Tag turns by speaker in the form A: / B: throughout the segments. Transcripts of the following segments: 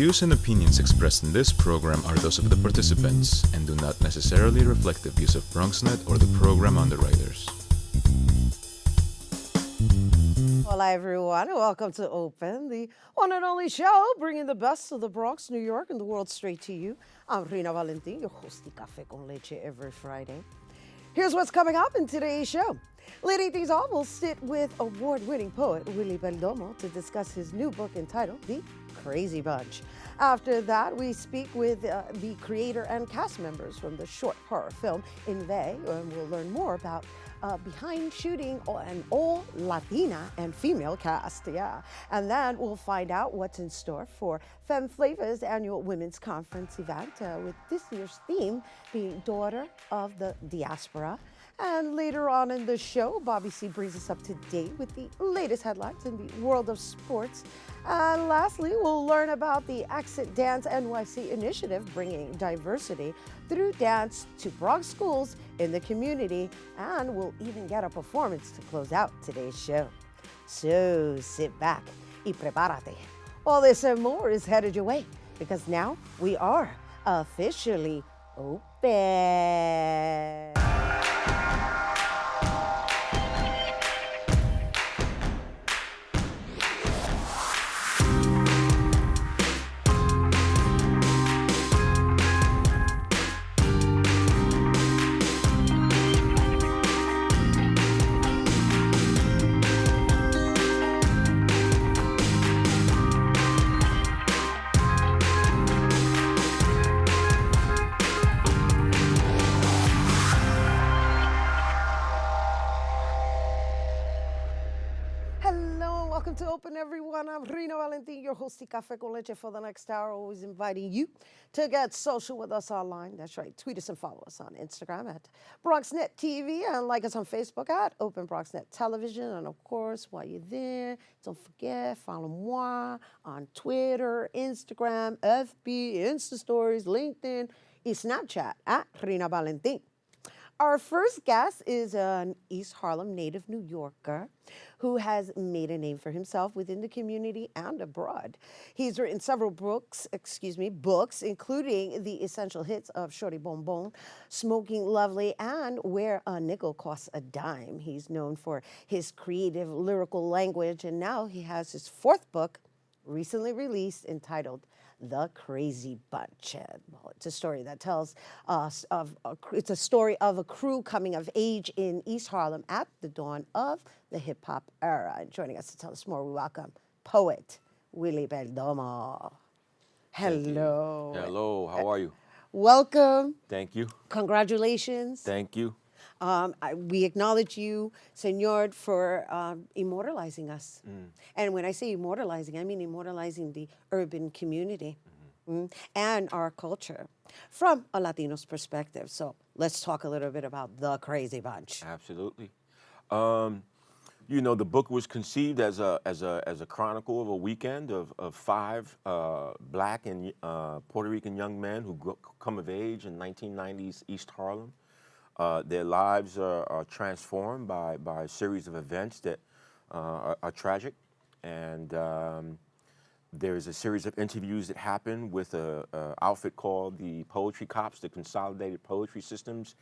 A: views and opinions expressed in this program are those of the participants and do not necessarily reflect the views of BronxNet or the program underwriters.
B: Hello, everyone, and welcome to Open, the one and only show bringing the best of the Bronx, New York, and the world straight to you. I'm Rhina Valentin, your host of Café con Leche every Friday. Here's what's coming up in today's show. Leading things off, we'll sit with award-winning poet Willie Perdomo to discuss his new book entitled The Crazy Bunch. After that, we speak with the creator and cast members from the short horror film Inveigh, and we'll learn more about behind shooting an all Latina and female cast, And then we'll find out what's in store for Fem Flava's annual women's conference event, with this year's theme being Daughter of the Diaspora. And later on in the show, Bobby C brings us up to date with the latest headlines in the world of sports. And lastly, we'll learn about the Accent Dance NYC initiative, bringing diversity through dance to Bronx schools in the community. And we'll even get a performance to close out today's show. So sit back y prepárate. All this and more is headed your way, because now we are officially open. To Open, everyone. I'm Rhina Valentin, your host of Café con Leche for the next hour, always inviting you to get social with us online. That's right. Tweet us and follow us on Instagram at BronxNet TV and like us on Facebook at Open BronxNet Television. And of course, while you're there, don't forget, follow moi on Twitter, Instagram, FB, Insta Stories, LinkedIn, and Snapchat at Rhina Valentin. Our first guest is an East Harlem native New Yorker who has made a name for himself within the community and abroad. He's written several books, including the essential hits of Shorty Bon Bon, Smoking Lovely, and Where a Nickel Costs a Dime. He's known for his creative lyrical language, and now he has his fourth book recently released entitled The Crazy Bunch. Well, it's a story that tells us it's a story of a crew coming of age in East Harlem at the dawn of the hip hop era. And joining us to tell us more, we welcome poet Willie Perdomo. Hello.
C: Hello, how are you?
B: Welcome.
C: Thank you.
B: Congratulations.
C: Thank you.
B: We acknowledge you, Senor, for immortalizing us. And when I say immortalizing, I mean immortalizing the urban community and our culture from a Latino's perspective. So let's talk a little bit about The Crazy Bunch.
C: Absolutely. The book was conceived as a chronicle of a weekend of five black and Puerto Rican young men who come of age in 1990s East Harlem. Their lives are transformed by a series of events that are tragic, and there is a series of interviews that happen with an outfit called the Poetry Cops, the Consolidated Poetry Systems.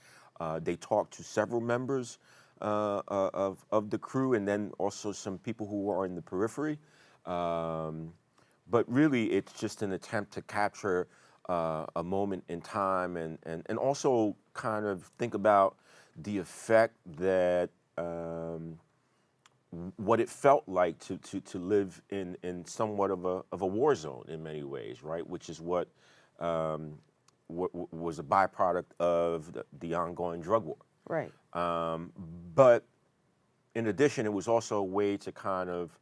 C: They talk to several members of the crew, and then also some people who are in the periphery. But really, it's just an attempt to capture a moment in time, and also kind of think about the effect that what it felt like to live in somewhat of a war zone in many ways, right? Which is what was a byproduct of the ongoing drug war.
B: Right.
C: But in addition, it was also a way to kind of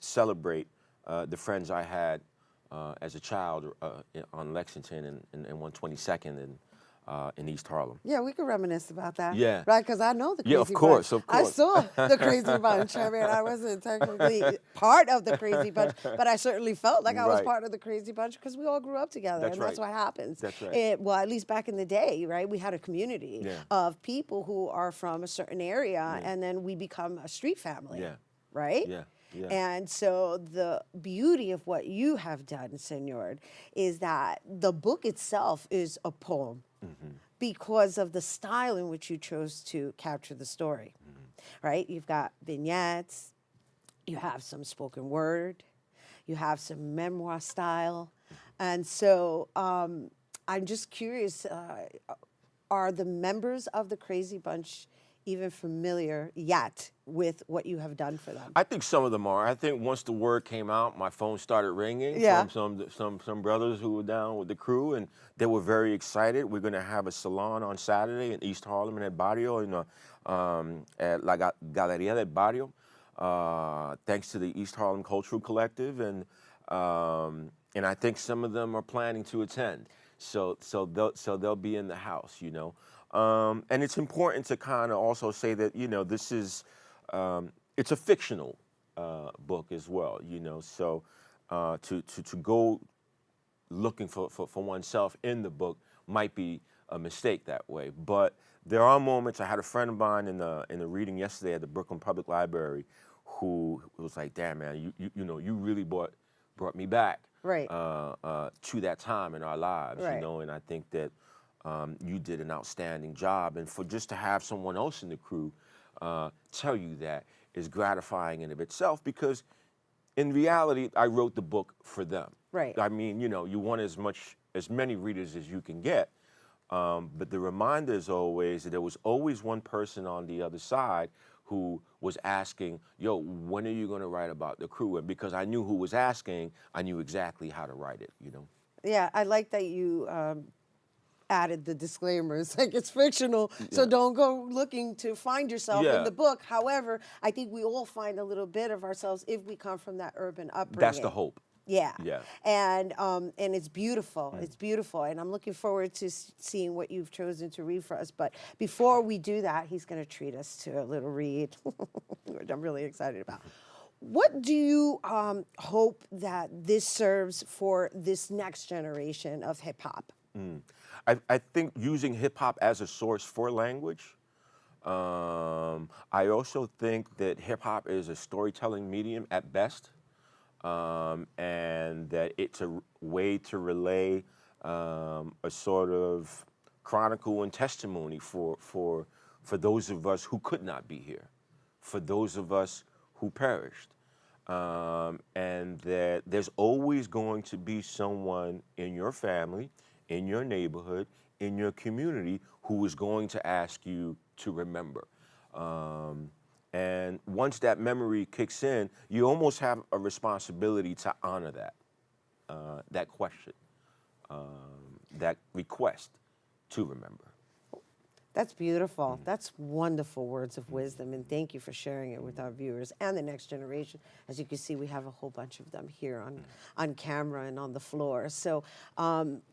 C: celebrate the friends I had as a child on Lexington and 122nd in East Harlem.
B: Yeah, we could reminisce about that.
C: Yeah.
B: Right, because I know the Crazy
C: Bunch. Yeah, of course.
B: I saw the Crazy Bunch. I mean, I wasn't technically part of the Crazy Bunch, but I certainly felt like I was part of the Crazy Bunch because we all grew up together, that's what happens.
C: That's right.
B: Well, at least back in the day, right, we had a community of people who are from a certain area, and then we become a street family.
C: Yeah.
B: Right?
C: Yeah. Yeah.
B: And so the beauty of what you have done, Senor, is that the book itself is a poem because of the style in which you chose to capture the story, right? You've got vignettes, you have some spoken word, you have some memoir style. And so I'm just curious, are the members of the Crazy Bunch even familiar yet with what you have done for them?
C: I think some of them are. I think once the word came out, my phone started ringing
B: Yeah.
C: from some brothers who were down with the crew, and they were very excited. We're going to have a salon on Saturday in East Harlem in El Barrio, at La Galeria del Barrio, thanks to the East Harlem Cultural Collective, and I think some of them are planning to attend. So they'll be in the house, you know. And it's important to kind of also say that, you know, this is, it's a fictional book as well, you know. So to go looking for oneself in the book might be a mistake that way. But there are moments. I had a friend of mine in the reading yesterday at the Brooklyn Public Library who was like, "Damn, man, you know, you really brought me back
B: Right.
C: To that time in our lives,
B: Right.
C: you know." And I think that you did an outstanding job. And for just to have someone else in the crew tell you that is gratifying in of itself, because in reality, I wrote the book for them.
B: Right.
C: I mean, you know, you want as many readers as you can get, but the reminder is always that there was always one person on the other side who was asking, "Yo, when are you going to write about the crew?" And because I knew who was asking, I knew exactly how to write it, you know.
B: Yeah, I like that you added the disclaimers. Like, it's fictional, so
C: Yeah.
B: don't go looking to find yourself in
C: Yeah.
B: the book. However, I think we all find a little bit of ourselves if we come from that urban upbringing.
C: That's the hope.
B: Yeah.
C: Yeah.
B: And it's beautiful. It's beautiful. And I'm looking forward to seeing what you've chosen to read for us. But before we do that, he's going to treat us to a little read, which I'm really excited about. What do you hope that this serves for this next generation of hip hop?
C: I think using hip hop as a source for language. I also think that hip hop is a storytelling medium at best. And that it's a way to relay a sort of chronicle and testimony for those of us who could not be here, for those of us who perished. And that there's always going to be someone in your family, in your neighborhood, in your community who is going to ask you to remember. And once that memory kicks in, you almost have a responsibility to honor that question, that request to remember.
B: That's beautiful. That's wonderful words of wisdom, and thank you for sharing it with our viewers and the next generation. As you can see, we have a whole bunch of them here on camera and on the floor. So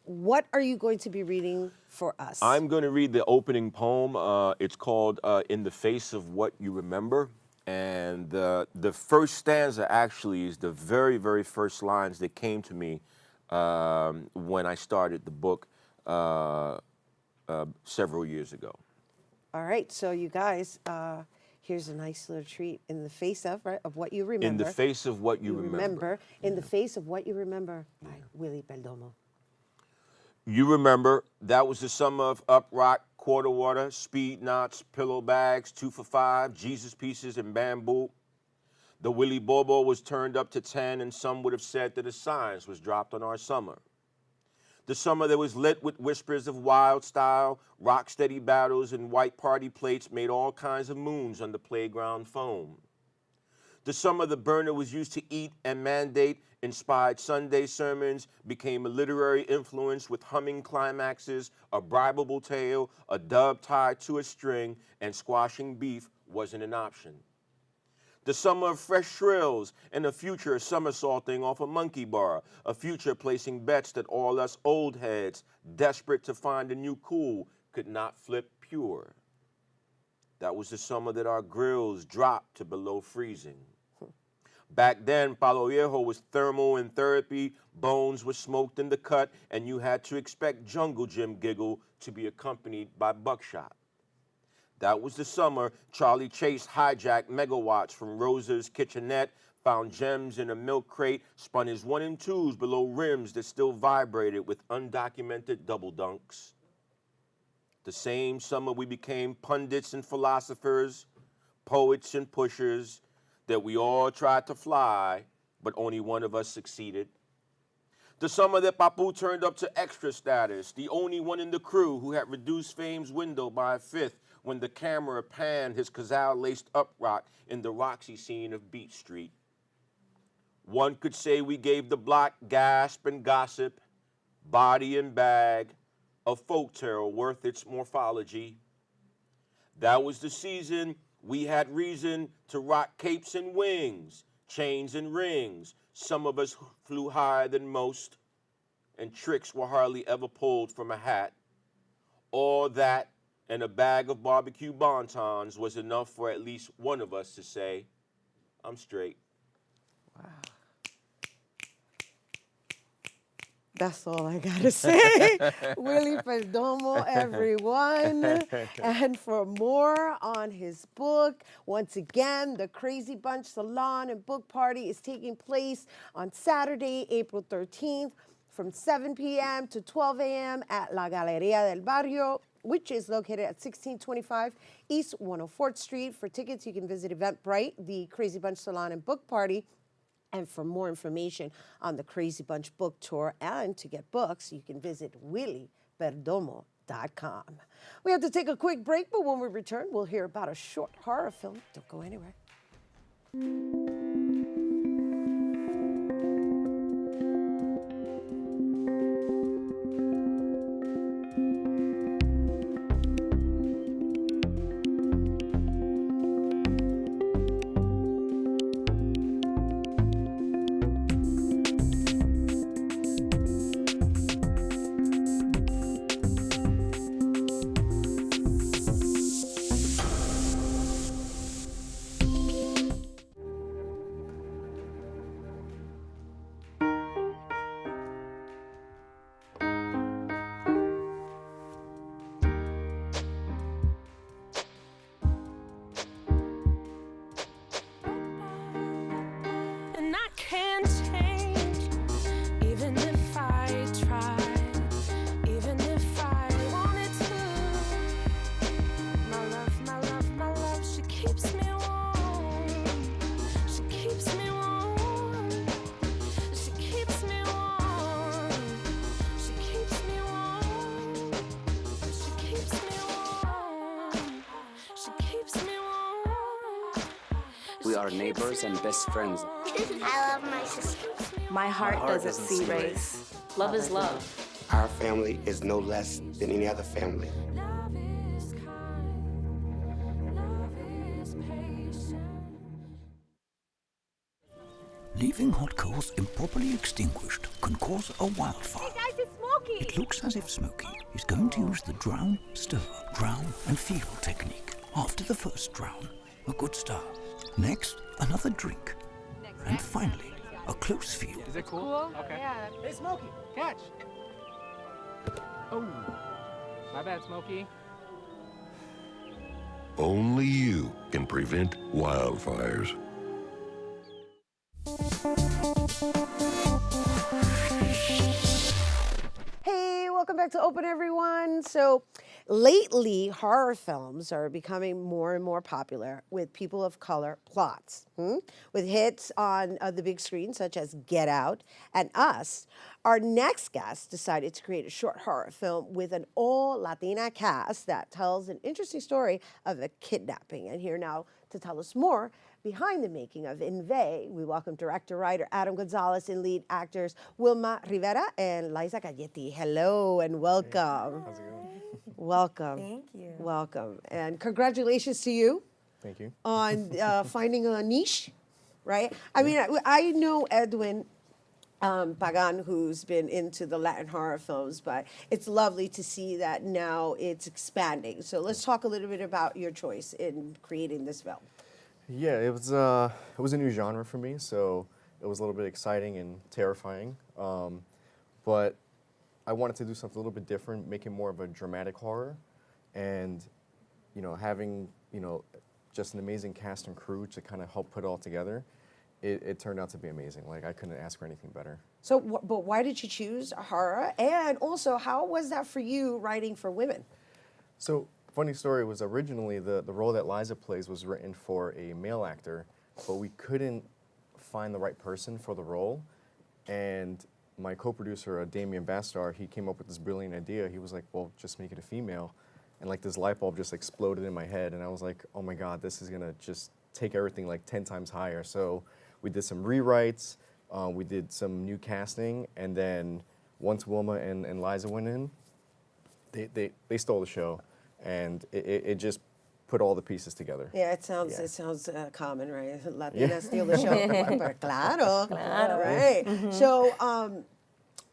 B: what are you going to be reading for us?
C: I'm going to read the opening poem. It's called In the Face of What You Remember. And the first stanza actually is the very, very first lines that came to me when I started the book several years ago.
B: All right, so you guys, here's a nice little treat. In the face of, right, of what you remember.
C: In the face of what you remember.
B: In the face of what you remember by Willie Perdomo.
C: You remember, that was the summer of up rock, quarter water, speed knots, pillow bags, 2 for $5, Jesus pieces, and bamboo. The Willie Bobo was turned up to 10, and some would have said that a science was dropped on our summer. The summer that was lit with whispers of wild style, rock steady battles, and white party plates made all kinds of moons on the playground foam. The summer the burner was used to eat and mandate, inspired Sunday sermons, became a literary influence with humming climaxes, a bribable tale, a dove tied to a string, and squashing beef wasn't an option. The summer of fresh shrills and a future somersaulting off a monkey bar, a future placing bets that all us old heads, desperate to find a new cool, could not flip pure. That was the summer that our grills dropped to below freezing. Back then, Palo Viejo was thermal in therapy, bones were smoked in the cut, and you had to expect Jungle Jim giggle to be accompanied by buckshot. That was the summer Charlie Chase hijacked megawatts from Rosa's kitchenette, Found gems in a milk crate, spun his 1 and 2s below rims that still vibrated with undocumented double dunks. The same summer we became pundits and philosophers, poets and pushers, that we all tried to fly, but only one of us succeeded. The summer that Papu turned up to extra status, the only one in the crew who had reduced Fame's window by a fifth when the camera panned his Cazal-laced up rock in the Roxy scene of Beat Street. One could say we gave the block gasp and gossip, body and bag, a folk tale worth its morphology. That was the season we had reason to rock capes and wings, chains and rings. Some of us flew higher than most, and tricks were hardly ever pulled from a hat. All that and a bag of barbecue bontons was enough for at least one of us to say, I'm straight.
B: Wow. That's all I gotta say. Willie Perdomo, everyone. And for more on his book, once again, the Crazy Bunch Salon and Book Party is taking place on Saturday, April 13th from 7 p.m. to 12 a.m. at La Galeria del Barrio, which is located at 1625 East 104th Street. For tickets, you can visit Eventbrite, the Crazy Bunch Salon and Book Party. And for more information on the Crazy Bunch book tour and to get books, you can visit willieperdomo.com. We have to take a quick break, but when we return, we'll hear about a short horror film. Don't go anywhere.
D: We are neighbors and best friends.
E: I love my sister.
F: My heart doesn't see race. Love is love.
G: Our family is no less than any other family.
H: Leaving hot coals improperly extinguished can cause a wildfire.
E: Hey guys, it's Smokey!
H: It looks as if Smokey is going to use the drown, stir, drown, and feel technique. After the first drown, a good start. Next, another drink. And finally, a close feel.
I: Is it cool? Okay.
E: Yeah.
I: Hey, Smokey, catch! Oh, my bad, Smokey.
J: Only you can prevent wildfires.
B: Hey, welcome back to Open, everyone. So lately, horror films are becoming more and more popular with people of color plots, with hits on the big screen such as Get Out and Us. Our next guest decided to create a short horror film with an all-Latina cast that tells an interesting story of a kidnapping. And here now to tell us more behind the making of Inveigh, we welcome director-writer Adam Gonzalez and lead actors Wilma Rivera and Liza Galletti. Hello and welcome.
K: How's it going?
B: Welcome.
F: Thank you.
B: Welcome. And congratulations to you
K: Thank you.
B: on finding a niche, right? I mean, I know Edwin Pagan, who's been into the Latin horror films, but it's lovely to see that now it's expanding. So let's talk a little bit about your choice in creating this film.
K: Yeah, it was a new genre for me, so it was a little bit exciting and terrifying. But I wanted to do something a little bit different, make it more of a dramatic horror, and having just an amazing cast and crew to kind of help put it all together. it turned out to be amazing. Like, I couldn't ask for anything better.
B: So, but why did you choose horror? And also, how was that for you writing for women?
K: So, funny story was originally the role that Liza plays was written for a male actor, but we couldn't find the right person for the role. And my co-producer, Damien Bastar, he came up with this brilliant idea. He was like, well, just make it a female. And like this light bulb just exploded in my head. And I was like, oh my God, this is gonna just take everything like 10 times higher. So we did some rewrites, we did some new casting, and then once Wilma and Liza went in, they stole the show. And it just put all the pieces together.
B: Yeah, it sounds common, right? Latina steal the show. Claro. Right. So,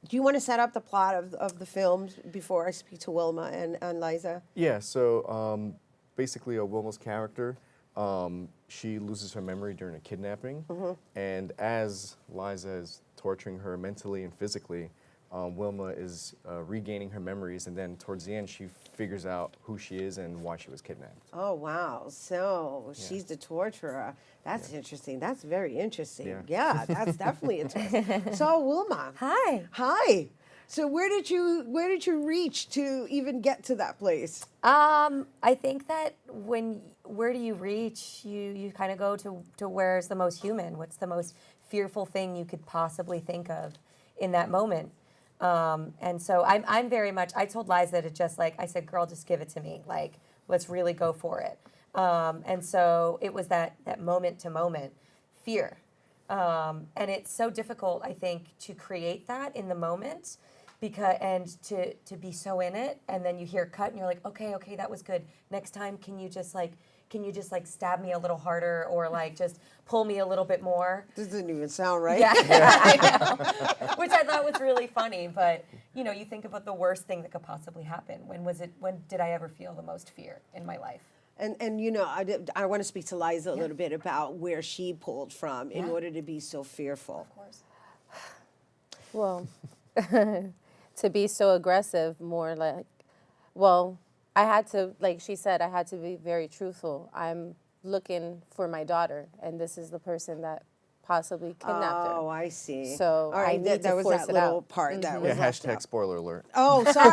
B: do you want to set up the plot of the films before I speak to Wilma and Liza?
K: Yeah, so basically Wilma's character, she loses her memory during a kidnapping, and as Liza is torturing her mentally and physically, Wilma is regaining her memories, and then towards the end she figures out who she is and why she was kidnapped.
B: Oh, wow. So she's the torturer. That's interesting. That's very interesting. Yeah, that's definitely interesting. So Wilma.
F: Hi.
B: Hi. So where did you reach to even get to that place?
F: I think that where do you reach? You kind of go to where's the most human. What's the most fearful thing you could possibly think of in that moment? And so I'm very much, I told Liza to just like, I said, girl, just give it to me. Like, let's really go for it. And so it was that moment to moment fear. And it's so difficult, I think, to create that in the moment and to be so in it. And then you hear cut and you're like, okay, that was good. Next time, can you just stab me a little harder or like just pull me a little bit more?
B: This doesn't even sound right.
F: Yeah, I know. Which I thought was really funny. But, you think about the worst thing that could possibly happen. When did I ever feel the most fear in my life?
B: And I want to speak to Liza a little bit about where she pulled from in order to be so fearful.
F: Of course.
L: Well, to be so aggressive, more like, well, I had to, like she said, I had to be very truthful. I'm looking for my daughter, and this is the person that possibly kidnapped her.
B: Oh, I see.
L: So
B: all right,
L: I need to
B: was
L: force
B: that
L: it
B: little
L: out.
B: part that was left
K: Hashtag
B: out.
K: spoiler alert.
B: Oh, sorry.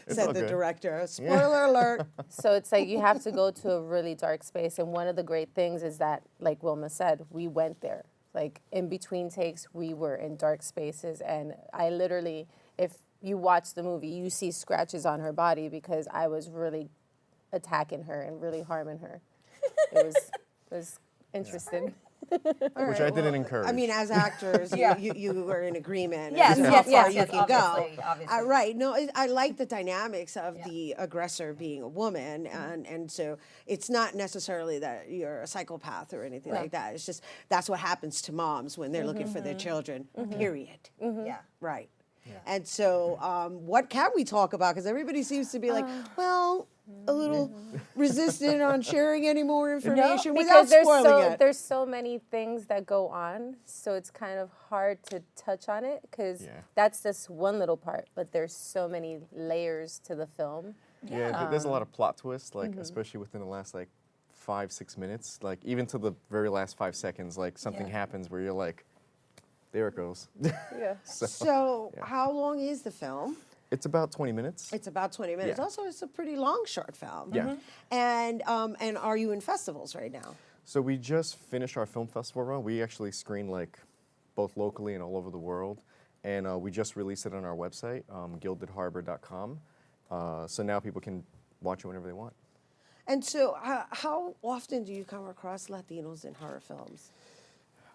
B: Said the director. Spoiler alert.
L: So it's like you have to go to a really dark space, and one of the great things is that, like Wilma said, we went there. Like in between takes, we were in dark spaces, and I literally, if you watch the movie, you see scratches on her body because I was really attacking her and really harming her. It was interesting.
K: Which I didn't encourage.
B: I mean, as actors, you were in agreement.
F: Yes,
B: as to
F: yes,
B: how far
F: yes,
B: you can
F: obviously,
B: go.
F: obviously.
B: Right. No, I like the dynamics of the aggressor being a woman, and so it's not necessarily that you're a psychopath or anything like that. It's just that's what happens to moms when they're looking for their children. Period.
F: Yeah.
B: Right. Yeah. And so, what can we talk about? Because everybody seems to be like, well, a little resistant on sharing any more information without spoiling it.
L: There's so many things that go on, so it's kind of hard to touch on it because that's just one little part, but there's so many layers to the film.
K: Yeah, there's a lot of plot twists, like especially within the last like 5-6 minutes, like even to the very last 5 seconds, like something happens where you're like, there it goes.
L: Yeah.
B: So how long is the film?
K: It's about 20 minutes.
B: It's about 20 minutes.
K: Yeah.
B: Also, it's a pretty long short film.
K: Yeah.
B: And are you in festivals right now?
K: So we just finished our film festival run. We actually screen like both locally and all over the world. And we just released it on our website, gildedharbor.com. So now people can watch it whenever they want.
B: And so how often do you come across Latinos in horror films?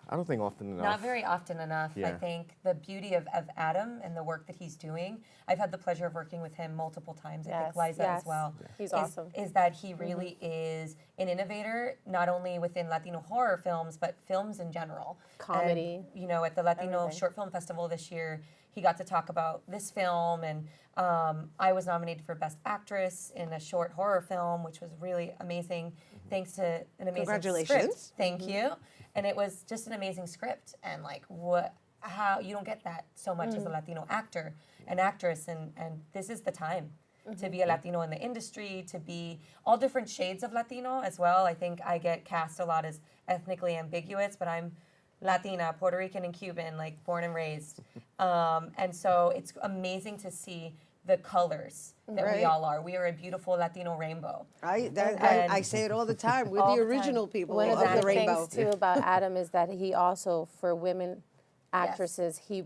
K: I don't think often enough.
F: Not very often enough. I think the beauty of Adam and the work that he's doing, I've had the pleasure of working with him multiple times. I think Liza as well.
L: Yeah. He's awesome.
F: Is that he really is an innovator, not only within Latino horror films, but films in general.
L: Comedy.
F: And, at the Latino Short Film Festival this year, he got to talk about this film, and I was nominated for Best Actress in a short horror film, which was really amazing, thanks to an amazing
B: Congratulations.
F: script. Thank you. And it was just an amazing script, and like how you don't get that so much as a Latino actor and actress, and this is the time. to be a Latino in the industry, to be all different shades of Latino as well. I think I get cast a lot as ethnically ambiguous, but I'm Latina, Puerto Rican, and Cuban, like born and raised. And so it's amazing to see the colors that we all are. We are a beautiful Latino rainbow.
B: I say it all the time. We're the original people
L: One
B: of
L: of
B: the rainbow.
L: things too about Adam is that he also, for women actresses, he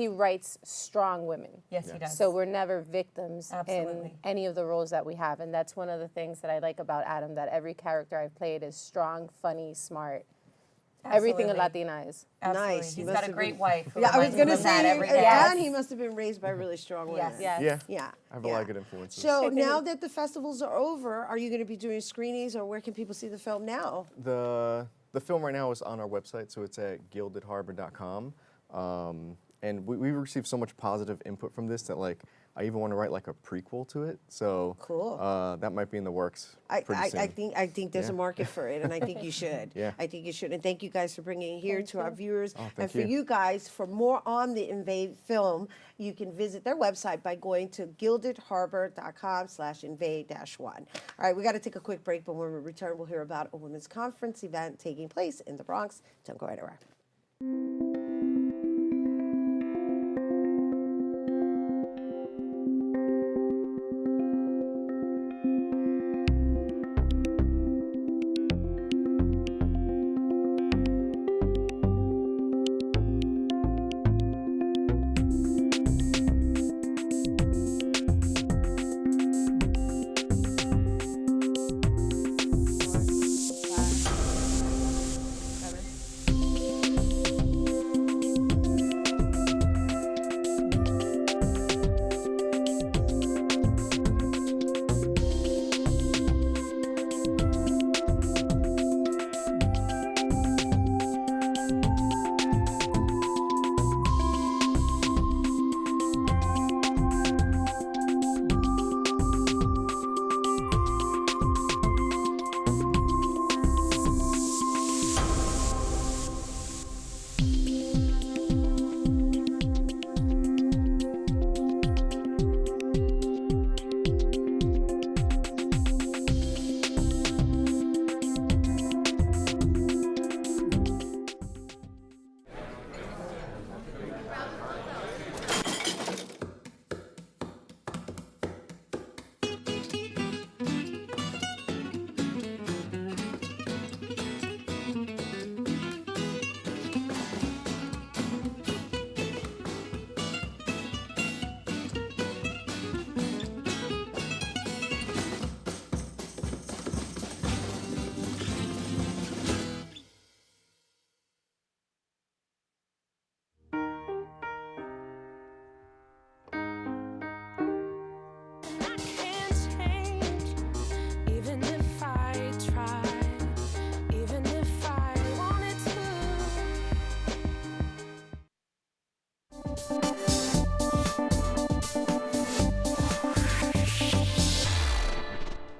L: writes strong women.
F: Yes, he does.
L: So we're never victims
F: Absolutely.
L: in any of the roles that we have. And that's one of the things that I like about Adam, that every character I've played is strong, funny, smart. Everything a Latina is.
F: Absolutely.
B: Nice.
F: He's got a great wife. Who
B: Yeah, I was
F: reminds him
B: going to
F: of that
B: say,
F: every day.
B: and he must have been raised by really strong women.
F: Yes.
L: Yes.
K: Yeah. I have a lot of good influences.
B: So now that the festivals are over, are you going to be doing screenings, or where can people see the film now?
K: The film right now is on our website, so it's at gildedharbor.com. And we received so much positive input from this that I even want to write a prequel to it. So
B: cool.
K: That might be in the works.
B: I
K: soon.
B: think there's a market for it, and I think you should.
K: Yeah.
B: I think you should. And thank you guys for bringing it here to our viewers.
K: thank
B: And for
K: you.
B: you guys, for more on the Inveigh film, you can visit their website by going to gildedharbor.com/Inveigh-1. All right, we got to take a quick break, but when we return, we'll hear about a women's conference event taking place in the Bronx. Don't go anywhere.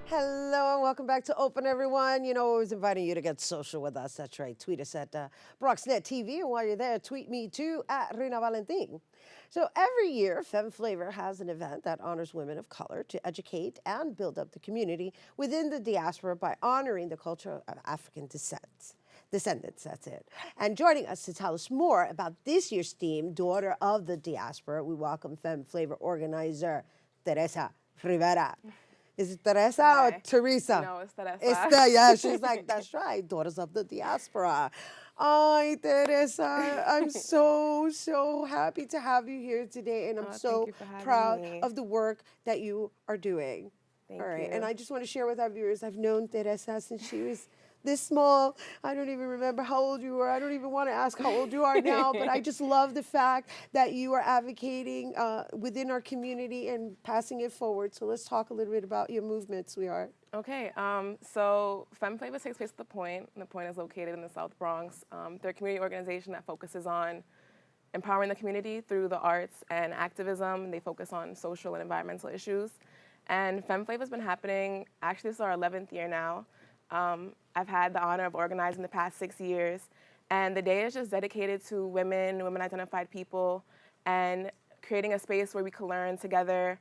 B: Hello and welcome back to Open, everyone. You know, always inviting you to get social with us. That's right. Tweet us at BronxNet TV. And while you're there, tweet me too at Rhina Valentin. So every year, Fem Flava has an event that honors women of color to educate and build up the community within the diaspora by honoring the culture of African descendants, that's it. And joining us to tell us more about this year's theme, Daughter of the Diaspora, we welcome Fem Flava organizer Teresa Rivera. Is it Teresa or Teresa?
M: No, it's Teresa.
B: Yeah, she's like, that's right, Daughters of the Diaspora. Ay, Teresa, I'm so happy to have you here today, and I'm so proud of the work that you are doing.
M: Thank
B: All right,
M: you.
B: and I just want to share with our viewers, I've known Teresa since she was this small. I don't even remember how old you were. I don't even want to ask how old you are now, but I just love the fact that you are advocating within our community and passing it forward. So let's talk a little bit about your movement, sweetheart.
M: Okay, so Fem Flava takes place at The Point, and The Point is located in the South Bronx. They're a community organization that focuses on empowering the community through the arts and activism. They focus on social and environmental issues. And Fem Flava has been happening, actually this is our 11th year now. I've had the honor of organizing the past 6 years, and the day is just dedicated to women, women-identified people, and creating a space where we can learn together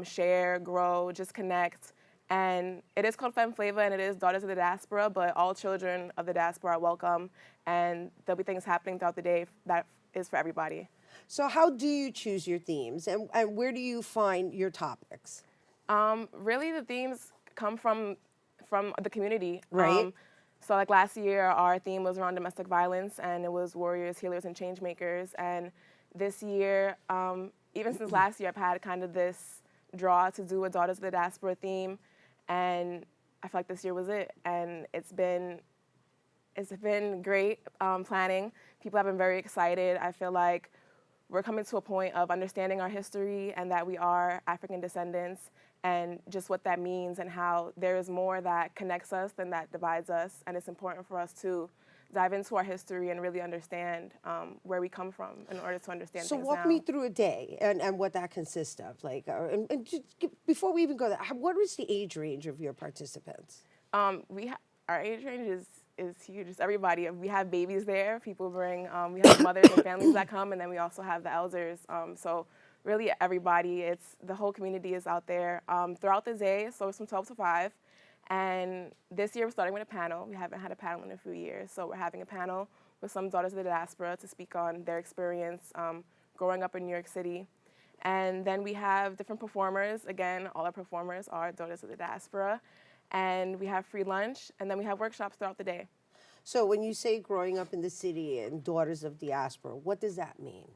M: share, grow, just connect. And it is called Fem Flava, and it is Daughters of the Diaspora, but all children of the diaspora are welcome, and there'll be things happening throughout the day that is for everybody.
B: So how do you choose your themes, and where do you find your topics?
M: Really, the themes come from the community.
B: Right.
M: So like last year, our theme was around domestic violence, and it was warriors, healers, and change makers. And this year, even since last year, I've had kind of this draw to do a Daughters of the Diaspora theme, and I feel like this year was it. And it's been great planning. People have been very excited. I feel like we're coming to a point of understanding our history and that we are African descendants, and just what that means and how there is more that connects us than that divides us. And it's important for us to dive into our history and really understand where we come from in order to understand
B: So
M: things
B: walk
M: now.
B: me through a day and what that consists of. Like, and just before we even go there, what is the age range of your participants?
M: Our age range is huge. It's everybody. We have babies there. People bring, we have mothers and families that come, and then we also have the elders. So really everybody, the whole community is out there throughout the day, so it's from 12 to 5. And this year we're starting with a panel. We haven't had a panel in a few years, so we're having a panel with some Daughters of the Diaspora to speak on their experience growing up in New York City. And then we have different performers. Again, all our performers are Daughters of the Diaspora. And we have free lunch, and then we have workshops throughout the day.
B: So when you say growing up in the city and Daughters of Diaspora, what does that mean?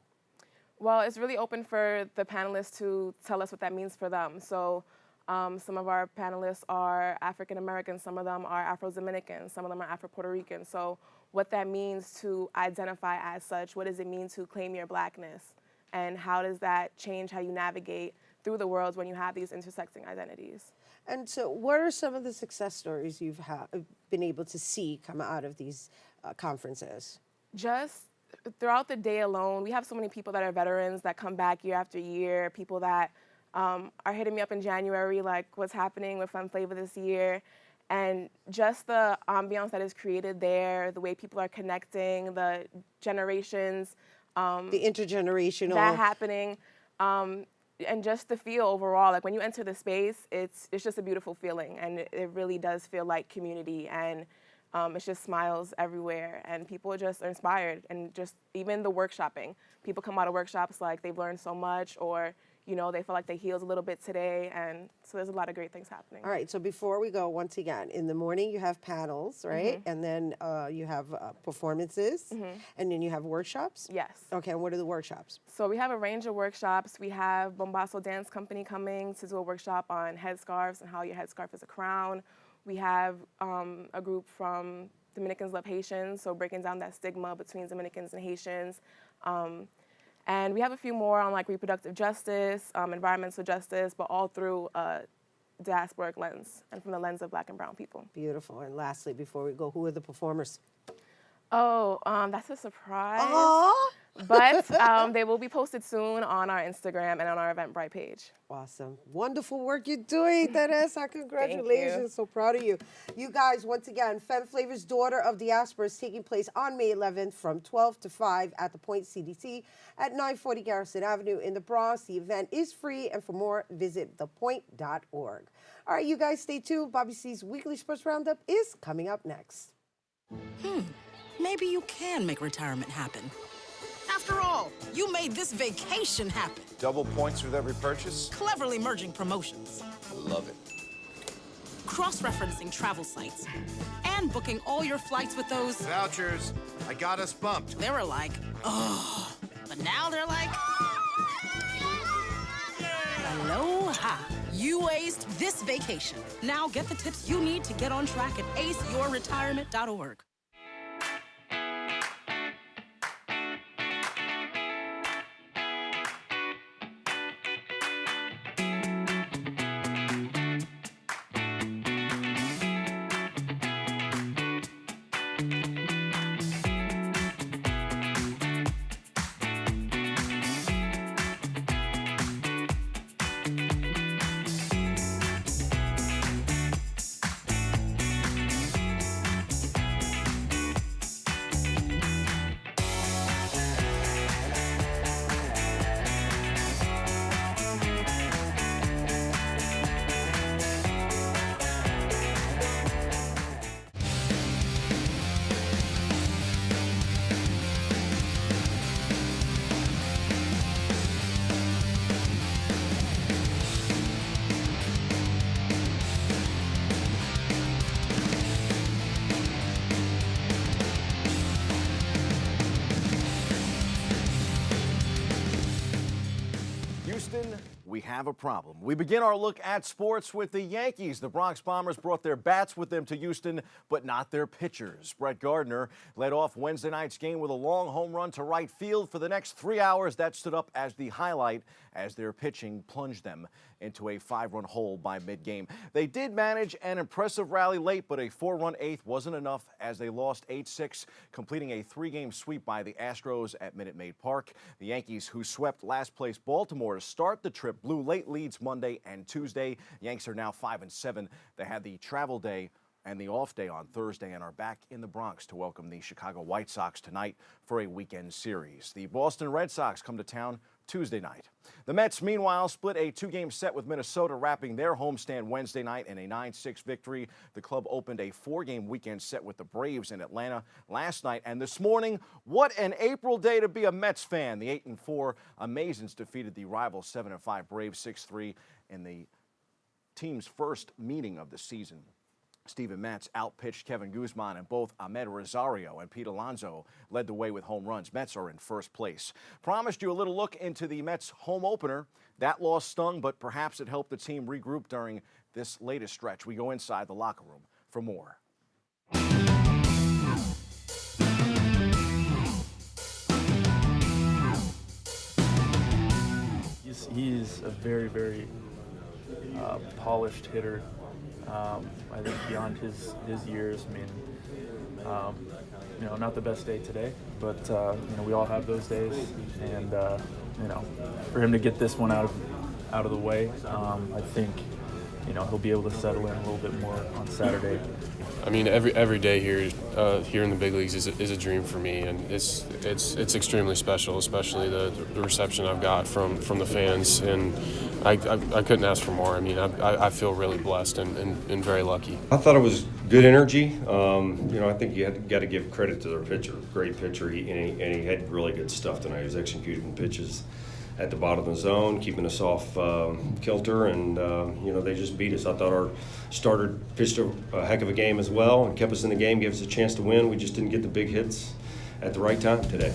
M: Well, it's really open for the panelists to tell us what that means for them. So some of our panelists are African American, some of them are Afro-Dominican, some of them are Afro-Puerto Rican. So what that means to identify as such, what does it mean to claim your blackness? And how does that change how you navigate through the world when you have these intersecting identities?
B: And so what are some of the success stories you've been able to see come out of these conferences?
M: Just throughout the day alone, we have so many people that are veterans that come back year after year, people that are hitting me up in January, like what's happening with Fem Flava this year. And just the ambiance that is created there, the way people are connecting, the generations.
B: The intergenerational.
M: That happening. And just the feel overall, like when you enter the space, it's just a beautiful feeling, and it really does feel like community, and it's just smiles everywhere, and people just are inspired, and just even the workshopping. People come out of workshops like they've learned so much, or they feel like they healed a little bit today, and so there's a lot of great things happening.
B: All right, so before we go, once again, in the morning you have panels, right? And then you have performances, and then you have workshops?
M: Yes.
B: Okay, and what are the workshops?
M: So we have a range of workshops. We have Bombasso Dance Company coming to do a workshop on headscarves and how your headscarf is a crown. We have a group from Dominicans Love Haitians, so breaking down that stigma between Dominicans and Haitians. And we have a few more on like reproductive justice, environmental justice, but all through a diasporic lens and from the lens of Black and brown people.
B: Beautiful. And lastly, before we go, who are the performers?
M: Oh, that's a surprise.
B: Aww.
M: But they will be posted soon on our Instagram and on our Eventbrite page.
B: Awesome. Wonderful work you're doing, Teresa. Congratulations.
M: Thank you.
B: So proud of you. You guys, once again, Fem Flava's Daughter of Diaspora is taking place on May 11th from 12 to 5 at the Point CDC at 940 Garrison Avenue in the Bronx. The event is free, and for more, visit thepoint.org. All right, you guys stay tuned. Bobby C's Weekly Sports Roundup is coming up next.
N: Maybe you can make retirement happen. After all, you made this vacation happen.
O: Double points with every purchase?
N: Cleverly merging promotions.
O: Love it.
N: Cross-referencing travel sites. And booking all your flights with those...
O: Vouchers. I got us bumped.
N: They were like, oh. But now they're like... Aloha. You aced this vacation. Now get the tips you need to get on track at aceyourretirement.org.
P: Houston, we have a problem. We begin our look at sports with the Yankees. The Bronx Bombers brought their bats with them to Houston, but not their pitchers. Brett Gardner led off Wednesday night's game with a long home run to right field. For the next 3 hours, that stood up as the highlight as their pitching plunged them into a 5-run hole by mid-game. They did manage an impressive rally late, but a 4-run eighth wasn't enough as they lost 8-6, completing a 3-game sweep by the Astros at Minute Maid Park. The Yankees, who swept last-place Baltimore to start the trip, blew late leads Monday and Tuesday. Yanks are now 5-7. They had the travel day and the off day on Thursday and are back in the Bronx to welcome the Chicago White Sox tonight for a weekend series. The Boston Red Sox come to town Tuesday night. The Mets, meanwhile, split a 2-game set with Minnesota, wrapping their homestand Wednesday night in a 9-6 victory. The club opened a 4-game weekend set with the Braves in Atlanta last night. And this morning, what an April day to be a Mets fan. The 8-4 Amazons defeated the rival 7-5 Braves 6-3 in the team's first meeting of the season. Steven Matz outpitched Kevin Guzman, and both Ahmed Rosario and Pete Alonso led the way with home runs. Mets are in first place. Promised you a little look into the Mets home opener. That loss stung, but perhaps it helped the team regroup during this latest stretch. We go inside the locker room for more.
Q: He's a very, very polished hitter. I think beyond his years, I mean, not the best day today, but we all have those days, and for him to get this one out of the way, I think he'll be able to settle in a little bit more on Saturday.
R: I mean, every day here in the big leagues is a dream for me, and it's extremely special, especially the reception I've got from the fans, and I couldn't ask for more. I mean, I feel really blessed and very lucky.
S: I thought it was good energy. I think you got to give credit to their pitcher. Great pitcher, and he had really good stuff tonight. He was executing pitches at the bottom of the zone, keeping us off kilter, and they just beat us. I thought our starter pitched a heck of a game as well and kept us in the game, gave us a chance to win. We just didn't get the big hits at the right time today.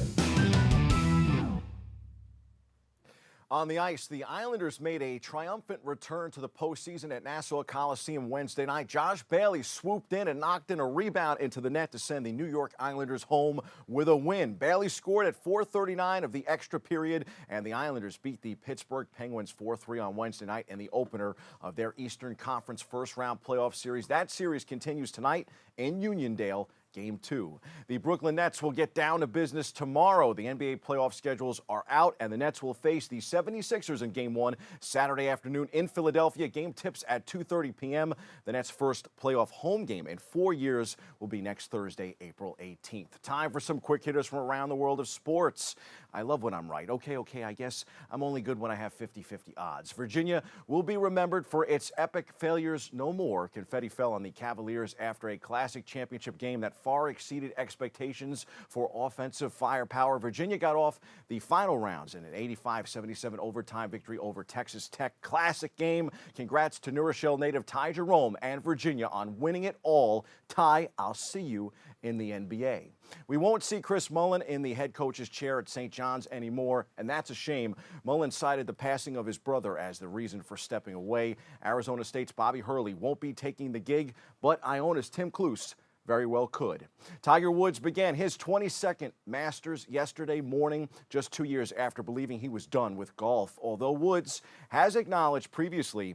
P: On the ice, the Islanders made a triumphant return to the postseason at Nassau Coliseum Wednesday night. Josh Bailey swooped in and knocked in a rebound into the net to send the New York Islanders home with a win. Bailey scored at 4:39 of the extra period, and the Islanders beat the Pittsburgh Penguins 4-3 on Wednesday night in the opener of their Eastern Conference first-round playoff series. That series continues tonight in Uniondale. Game 2. The Brooklyn Nets will get down to business tomorrow. The NBA playoff schedules are out, and the Nets will face the 76ers in Game 1 Saturday afternoon in Philadelphia. Game tips at 2:30 p.m. The Nets' first playoff home game in 4 years will be next Thursday, April 18th. Time for some quick hitters from around the world of sports. I love when I'm right. Okay, I guess I'm only good when I have 50-50 odds. Virginia will be remembered for its epic failures no more. Confetti fell on the Cavaliers after a classic championship game that far exceeded expectations for offensive firepower. Virginia got off the final rounds in an 85-77 overtime victory over Texas Tech. Classic game. Congrats to New Rochelle native Ty Jerome and Virginia on winning it all. Ty, I'll see you in the NBA. We won't see Chris Mullen in the head coach's chair at St. John's anymore, and that's a shame. Mullen cited the passing of his brother as the reason for stepping away. Arizona State's Bobby Hurley won't be taking the gig, but Iona's Tim Cluse very well could. Tiger Woods began his 22nd Masters yesterday morning, just 2 years after believing he was done with golf. Although Woods has acknowledged previously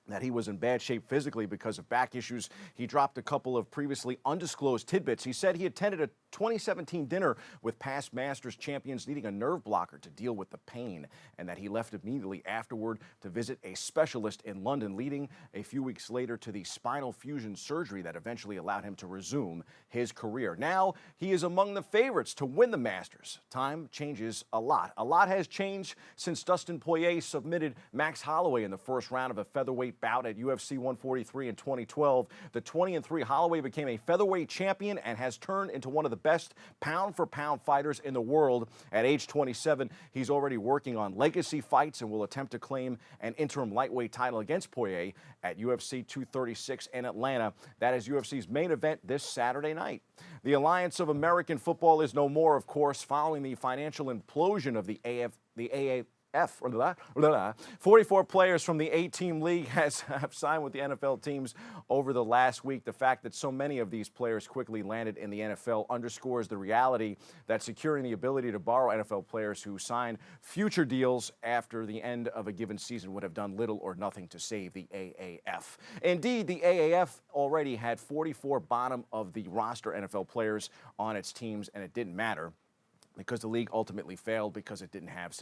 P: that he was in bad shape physically because of back issues, he dropped a couple of previously undisclosed tidbits. He said he attended a 2017 dinner with past Masters champions needing a nerve blocker to deal with the pain, and that he left immediately afterward to visit a specialist in London, leading a few weeks later to the spinal fusion surgery that eventually allowed him to resume his career. Now he is among the favorites to win the Masters. Time changes a lot. A lot has changed since Dustin Poirier submitted Max Holloway in the first round of a featherweight bout at UFC 143 in 2012. The 20-3 Holloway became a featherweight champion and has turned into one of the best pound-for-pound fighters in the world. At age 27, he's already working on legacy fights and will attempt to claim an interim lightweight title against Poirier at UFC 236 in Atlanta. That is UFC's main event this Saturday night. The Alliance of American Football is no more, of course, following the financial implosion of the 44 players from the 8-team league have signed with the NFL teams over the last week. The fact that so many of these players quickly landed in the NFL underscores the reality that securing the ability to borrow NFL players who sign future deals after the end of a given season would have done little or nothing to save the AAF. Indeed, the AAF already had 44 bottom of the roster NFL players on its teams, and it didn't matter, because the league ultimately failed because it didn't have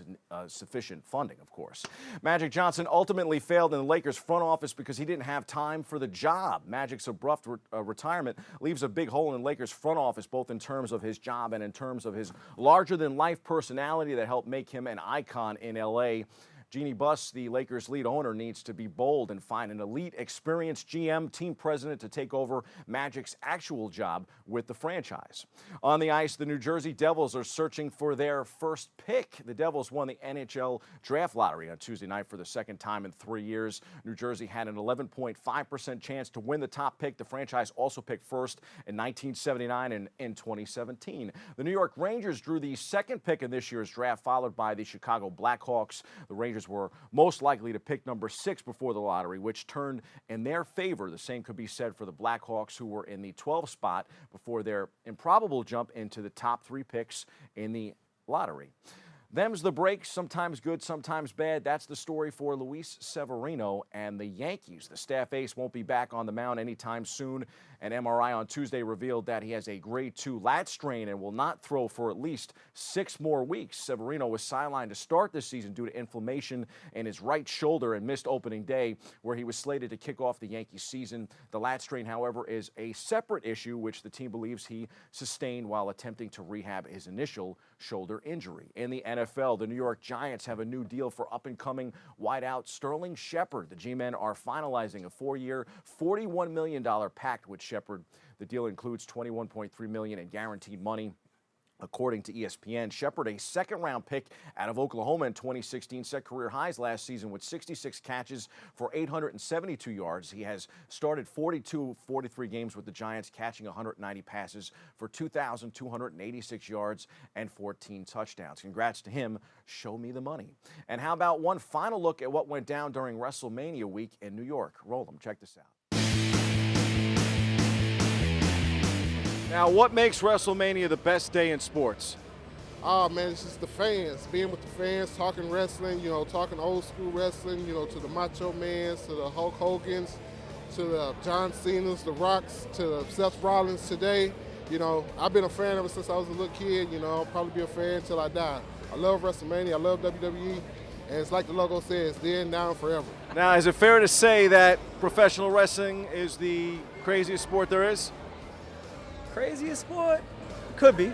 P: sufficient funding, of course. Magic Johnson ultimately failed in the Lakers front office because he didn't have time for the job. Magic's abrupt retirement leaves a big hole in the Lakers front office, both in terms of his job and in terms of his larger-than-life personality that helped make him an icon in L.A. Jeannie Buss, the Lakers' lead owner, needs to be bold and find an elite, experienced GM, team president to take over Magic's actual job with the franchise. On the ice, the New Jersey Devils are searching for their first pick. The Devils won the NHL draft lottery on Tuesday night for the second time in 3 years. New Jersey had an 11.5% chance to win the top pick. The franchise also picked first in 1979 and in 2017. The New York Rangers drew the second pick in this year's draft, followed by the Chicago Blackhawks. The Rangers were most likely to pick number 6 before the lottery, which turned in their favor. The same could be said for the Blackhawks, who were in the 12th spot before their improbable jump into the top 3 picks in the lottery. Them's the breaks, sometimes good, sometimes bad. That's the story for Luis Severino and the Yankees. The staff ace won't be back on the mound anytime soon. An MRI on Tuesday revealed that he has a grade 2 lat strain and will not throw for at least 6 more weeks. Severino was sidelined to start this season due to inflammation in his right shoulder and missed opening day, where he was slated to kick off the Yankees season. The lat strain, however, is a separate issue, which the team believes he sustained while attempting to rehab his initial shoulder injury. In the NFL, the New York Giants have a new deal for up-and-coming wideout Sterling Shepard. The G-men are finalizing a 4-year, $41 million pact with Shepard. The deal includes $21.3 million in guaranteed money. According to ESPN, Shepard, a second-round pick out of Oklahoma in 2016, set career highs last season with 66 catches for 872 yards. He has started 43 games with the Giants, catching 190 passes for 2,286 yards and 14 touchdowns. Congrats to him. Show me the money. And how about one final look at what went down during WrestleMania week in New York? Roll them. Check this out. Now, what makes WrestleMania the best day in sports?
T: Oh, man, it's just the fans. Being with the fans, talking wrestling, talking old school wrestling, to the Macho Mans, to the Hulk Hogans, to the John Cena's, the Rocks, to the Seth Rollins today. I've been a fan ever since I was a little kid. I'll probably be a fan until I die. I love WrestleMania. I love WWE. And it's like the logo says, then, now, and forever.
P: Now, is it fair to say that professional wrestling is the craziest sport there is?
U: Craziest sport? Could be.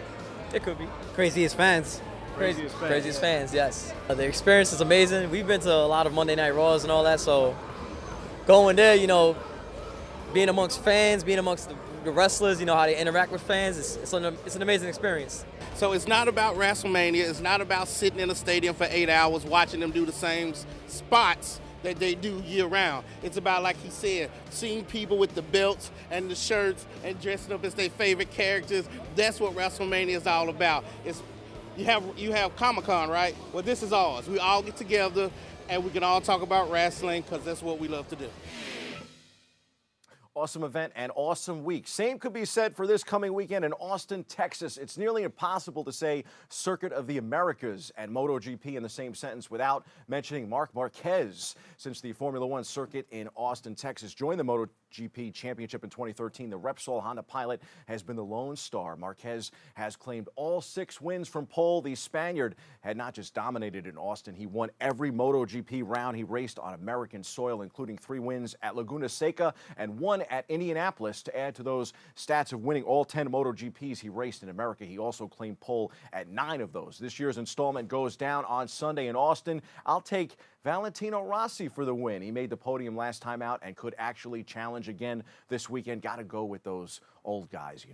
U: It could be.
V: Craziest fans.
U: Craziest fans, yes. The experience is amazing. We've been to a lot of Monday Night Raws and all that, so going there, being amongst fans, being amongst the wrestlers, how they interact with fans, it's an amazing experience.
W: So it's not about WrestleMania. It's not about sitting in a stadium for 8 hours watching them do the same spots that they do year-round. It's about, like he said, seeing people with the belts and the shirts and dressing up as their favorite characters. That's what WrestleMania is all about. You have Comic-Con, right? Well, this is ours. We all get together and we can all talk about wrestling because that's what we love to do.
P: Awesome event and awesome week. Same could be said for this coming weekend in Austin, Texas. It's nearly impossible to say Circuit of the Americas and MotoGP in the same sentence without mentioning Marc Marquez. Since the Formula One circuit in Austin, Texas joined the MotoGP Championship in 2013, the Repsol Honda pilot has been the lone star. Marquez has claimed all 6 wins from pole. The Spaniard had not just dominated in Austin, he won every MotoGP round he raced on American soil, including 3 wins at Laguna Seca and 1 at Indianapolis. To add to those stats of winning all 10 MotoGPs he raced in America, he also claimed pole at 9 of those. This year's installment goes down on Sunday in Austin. I'll take Valentino Rossi for the win. He made the podium last time out and could actually challenge again this weekend. Got to go with those old guys,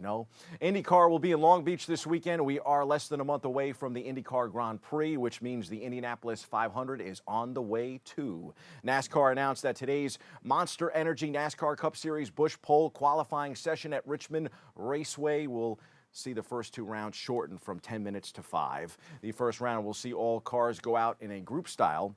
P: IndyCar will be in Long Beach this weekend. We are less than a month away from the IndyCar Grand Prix, which means the Indianapolis 500 is on the way too. NASCAR announced that today's Monster Energy NASCAR Cup Series Busch Pole qualifying session at Richmond Raceway will see the first 2 rounds shortened from 10 minutes to 5. The first round will see all cars go out in a group style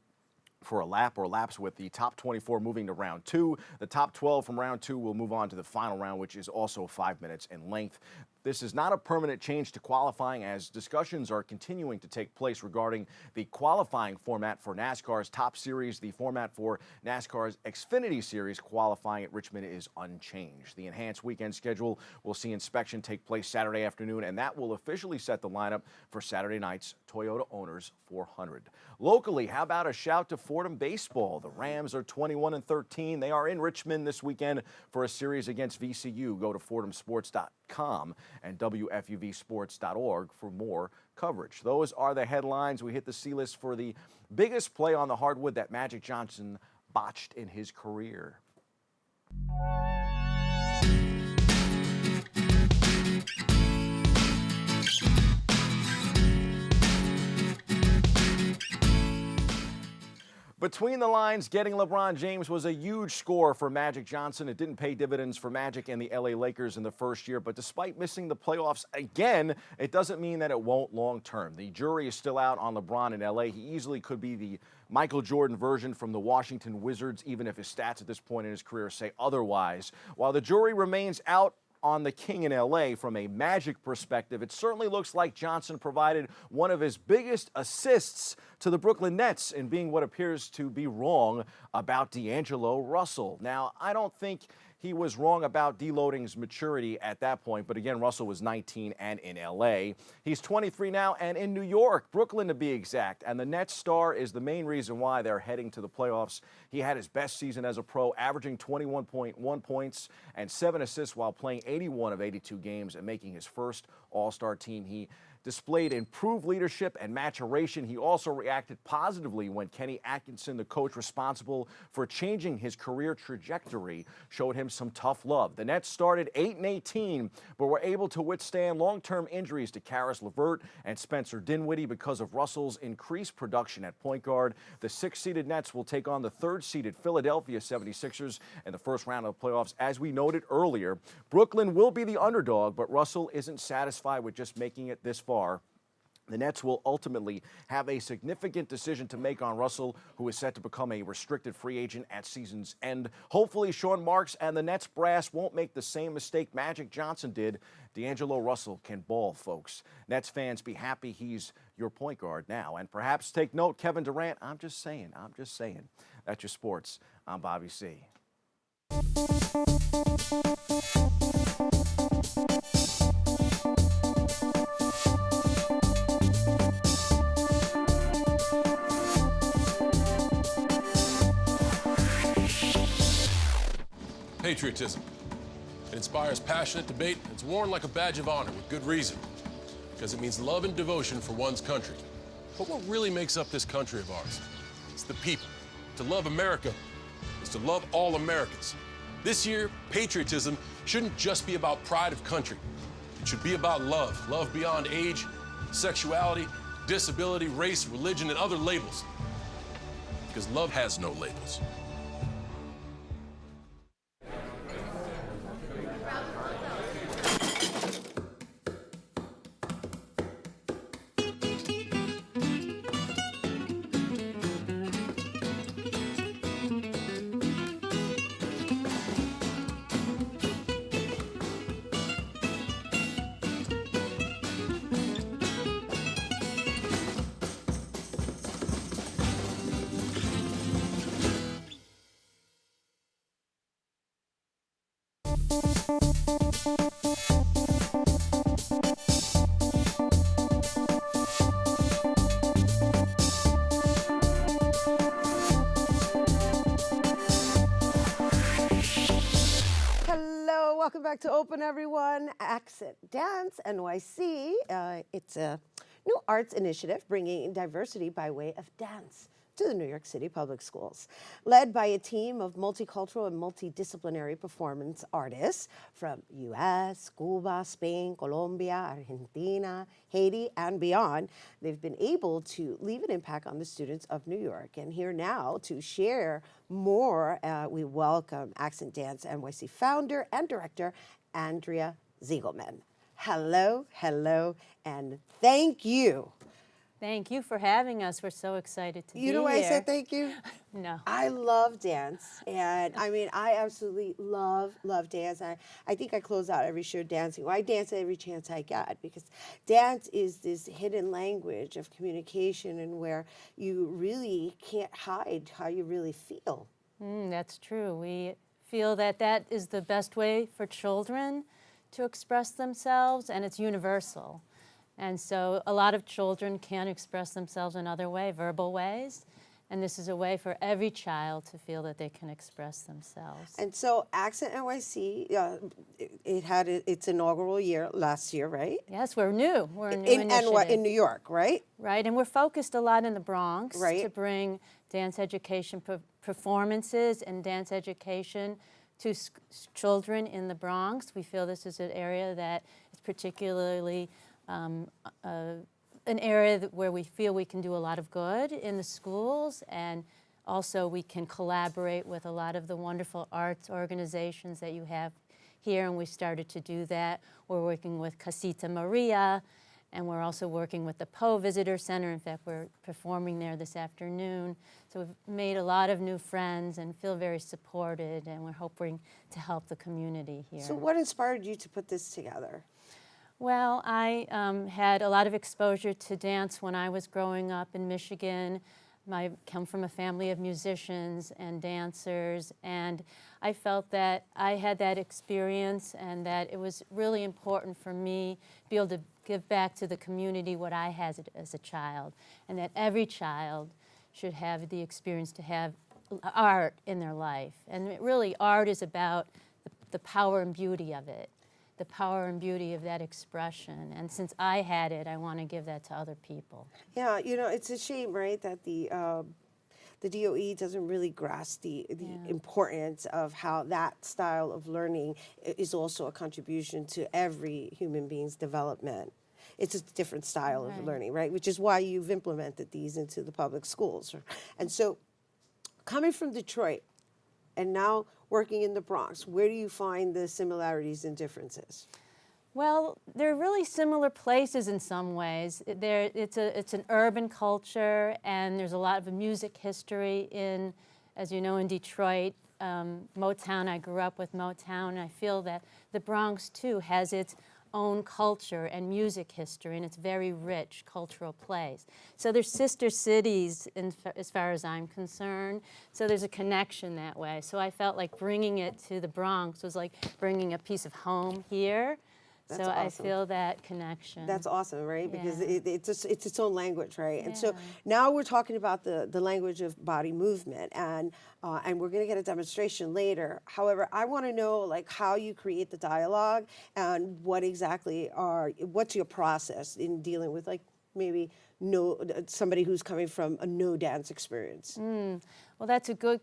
P: for a lap or laps, with the top 24 moving to round 2. The top 12 from round 2 will move on to the final round, which is also 5 minutes in length. This is not a permanent change to qualifying, as discussions are continuing to take place regarding the qualifying format for NASCAR's Top Series. The format for NASCAR's Xfinity Series qualifying at Richmond is unchanged. The enhanced weekend schedule will see inspection take place Saturday afternoon, and that will officially set the lineup for Saturday night's Toyota Owners 400. Locally, how about a shout to Fordham baseball? The Rams are 21-13. They are in Richmond this weekend for a series against VCU. Go to fordhamsports.com and WFUVsports.org for more coverage. Those are the headlines. We hit the C-list for the biggest play on the hardwood that Magic Johnson botched in his career. Between the lines, getting LeBron James was a huge score for Magic Johnson. It didn't pay dividends for Magic and the LA Lakers in the first year, but despite missing the playoffs again, it doesn't mean that it won't long term. The jury is still out on LeBron in LA. He easily could be the Michael Jordan version from the Washington Wizards, even if his stats at this point in his career say otherwise. While the jury remains out on the King in LA, from a Magic perspective, it certainly looks like Johnson provided one of his biggest assists to the Brooklyn Nets in being what appears to be wrong about D'Angelo Russell. Now, I don't think he was wrong about deloading's maturity at that point, but again, Russell was 19 and in LA. He's 23 now and in New York, Brooklyn to be exact, and the Nets star is the main reason why they're heading to the playoffs. He had his best season as a pro, averaging 21.1 points and 7 assists while playing 81 of 82 games and making his first All-Star team. He displayed improved leadership and maturation. He also reacted positively when Kenny Atkinson, the coach responsible for changing his career trajectory, showed him some tough love. The Nets started 8-18, but were able to withstand long-term injuries to Karis LeVert and Spencer Dinwiddie because of Russell's increased production at point guard. The 6th-seeded Nets will take on the 3rd-seeded Philadelphia 76ers in the first round of the playoffs. As we noted earlier, Brooklyn will be the underdog, but Russell isn't satisfied with just making it this far. The Nets will ultimately have a significant decision to make on Russell, who is set to become a restricted free agent at season's end. Hopefully, Sean Marks and the Nets brass won't make the same mistake Magic Johnson did. D'Angelo Russell can ball, folks. Nets fans, be happy he's your point guard now. And perhaps take note, Kevin Durant. I'm just saying. That's your sports. I'm Bobby C.
A: Patriotism. It inspires passionate debate. It's worn like a badge of honor with good reason, because it means love and devotion for one's country. But what really makes up this country of ours? It's the people. To love America is to love all Americans. This year, patriotism shouldn't just be about pride of country. It should be about love. Love beyond age, sexuality, disability, race, religion, and other labels. Because love has no labels.
B: Welcome back to Open, everyone. Accent Dance NYC. It's a new arts initiative bringing diversity by way of dance to the New York City public schools. Led by a team of multicultural and multidisciplinary performance artists from U.S., Cuba, Spain, Colombia, Argentina, Haiti, and beyond, they've been able to leave an impact on the students of New York. And here now to share more, we welcome Accent Dance NYC founder and director, Andrea Ziegelman. hello, hello, and thank you.
C: Thank you for having us. We're so excited to be here.
B: You know why I said thank you?
C: No.
B: I love dance, and I mean, I absolutely love dance. I think I close out every show dancing. Well, I dance every chance I get because dance is this hidden language of communication and where you really can't hide how you really feel.
C: That's true. We feel that that is the best way for children to express themselves, and it's universal. And so a lot of children can express themselves in other ways, verbal ways, and this is a way for every child to feel that they can express themselves.
B: And so Accent NYC, it had its inaugural year last year, right?
C: Yes, we're new. We're a new
B: in
C: initiative.
B: New York, right?
C: Right, and we're focused a lot in the Bronx
B: Right.
C: to bring dance education performances and dance education to children in the Bronx. We feel this is an area that is particularly an area where we feel we can do a lot of good in the schools, and also we can collaborate with a lot of the wonderful arts organizations that you have here, and we started to do that. We're working with Casita Maria, and we're also working with the Poe Visitor Center. In fact, we're performing there this afternoon. So we've made a lot of new friends and feel very supported, and we're hoping to help the community here.
B: So what inspired you to put this together?
C: Well, I had a lot of exposure to dance when I was growing up in Michigan. I come from a family of musicians and dancers, and I felt that I had that experience and that it was really important for me to be able to give back to the community what I had as a child, and that every child should have the experience to have art in their life. And really, art is about the power and beauty of it. The power and beauty of that expression. And since I had it, I want to give that to other people.
B: Yeah, you know, it's a shame, right, that the DOE doesn't really grasp the importance of how that style of learning is also a contribution to every human being's development. It's a different style of learning, right? Which is why you've implemented these into the public schools. And so, coming from Detroit and now working in the Bronx, where do you find the similarities and differences?
C: Well, they're really similar places in some ways. It's an urban culture, and there's a lot of music history in, as you know, in Detroit, Motown. I grew up with Motown, and I feel that the Bronx, too, has its own culture and music history, and it's a very rich cultural place. So there's sister cities as far as I'm concerned, so there's a connection that way. So I felt like bringing it to the Bronx was like bringing a piece of home here.
B: That's
C: so
B: awesome.
C: I feel that connection.
B: That's awesome, right? Because
C: Yeah.
B: it's its own language, right? And so now we're talking about the language of body movement, and we're going to get a demonstration later. However, I want to know like how you create the dialogue and what's your process in dealing with like maybe somebody who's coming from a no dance experience.
C: Well, that's a good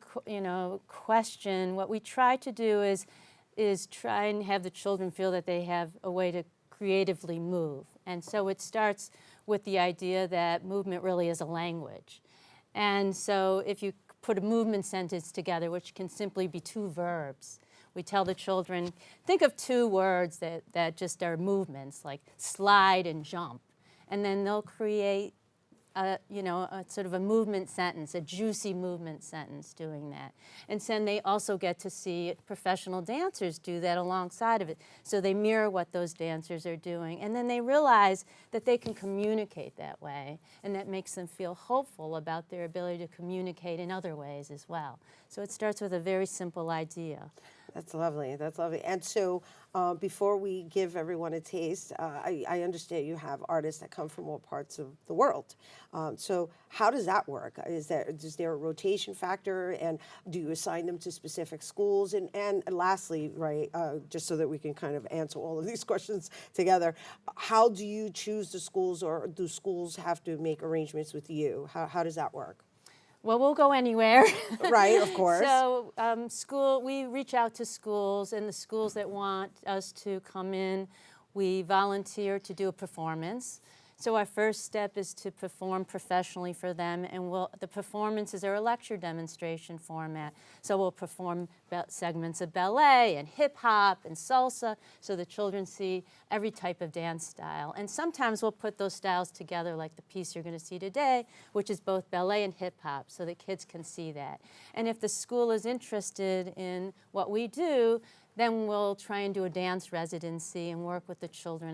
C: question. What we try to do is try and have the children feel that they have a way to creatively move. And so it starts with the idea that movement really is a language. And so if you put a movement sentence together, which can simply be two verbs, we tell the children, think of two words that just are movements, like slide and jump. And then they'll create a sort of a movement sentence, a juicy movement sentence doing that. And then they also get to see professional dancers do that alongside of it. So they mirror what those dancers are doing. And then they realize that they can communicate that way. And that makes them feel hopeful about their ability to communicate in other ways as well. So it starts with a very simple idea.
B: That's lovely. That's lovely. And so before we give everyone a taste, I understand you have artists that come from all parts of the world. So how does that work? Is there a rotation factor, and do you assign them to specific schools? And lastly, right, just so that we can kind of answer all of these questions together, how do you choose the schools, or do schools have to make arrangements with you? How does that work?
C: Well, we'll go anywhere.
B: Right, of course.
C: So we reach out to schools, and the schools that want us to come in, we volunteer to do a performance. So our first step is to perform professionally for them, and the performances are a lecture demonstration format. So we'll perform segments of ballet and hip hop and salsa, so the children see every type of dance style. And sometimes we'll put those styles together, like the piece you're going to see today, which is both ballet and hip hop, so the kids can see that. And if the school is interested in what we do, then we'll try and do a dance residency and work with the children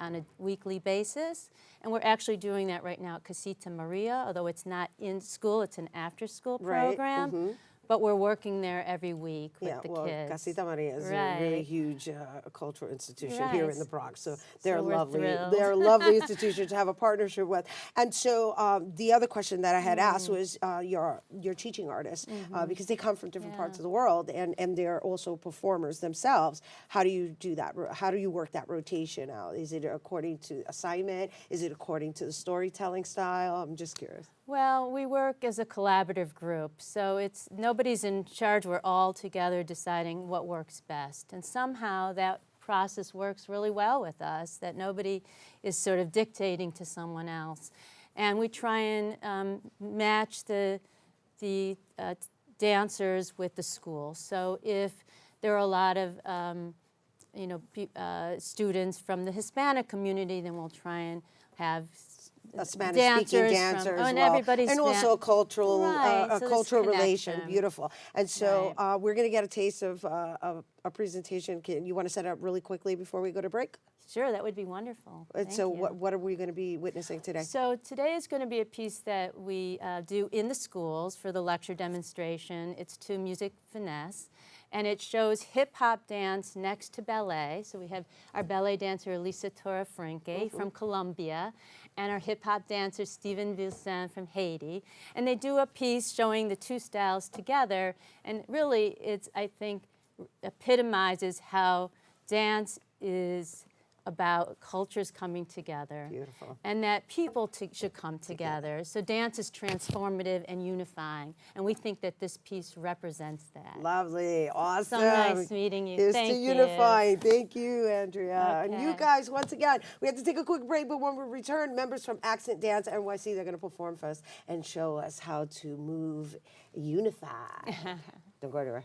C: on a weekly basis. And we're actually doing that right now at Casita Maria, although it's not in school, it's an after-school program.
B: Right.
C: But we're working there every week with the
B: well,
C: kids.
B: Casita Maria is
C: Right.
B: a really huge cultural institution
C: Right.
B: here in the Bronx. So they're
C: we're
B: lovely.
C: thrilled.
B: They're a lovely institution to have a partnership with. And so the other question that I had asked was your teaching artists, because they come from different parts of the world, and they're also performers themselves. How do you do that? How do you work that rotation out? Is it according to assignment? Is it according to the storytelling style? I'm just curious.
C: Well, we work as a collaborative group, so nobody's in charge. We're all together deciding what works best. And somehow that process works really well with us, that nobody is sort of dictating to someone else. And we try and match the dancers with the school. So if there are a lot of students from the Hispanic community, then we'll try and have
B: Spanish-speaking dancer as well, and also a cultural relation. Beautiful. And so we're going to get a taste of a presentation. You want to set it up really quickly before we go to break?
C: Sure, that would be wonderful.
B: And so what are we going to be witnessing today?
C: So today is going to be a piece that we do in the schools for the lecture demonstration. It's to music finesse. And it shows hip-hop dance next to ballet. So we have our ballet dancer, Elisa Torrefranque from Colombia, and our hip-hop dancer, Steven Vilsain from Haiti. And they do a piece showing the two styles together. And really, I think, epitomizes how dance is about cultures coming together.
B: Beautiful.
C: And that people should come together. So dance is transformative and unifying. And we think that this piece represents that.
B: Lovely. Awesome.
C: So nice meeting you.
B: Here's
C: Thank
B: to
C: you.
B: unifying. Thank you, Andrea.
C: Okay.
B: And you guys, once again, we have to take a quick break, but when we return, members from Accent Dance NYC, they're going to perform for us and show us how to move unified. Don't go anywhere.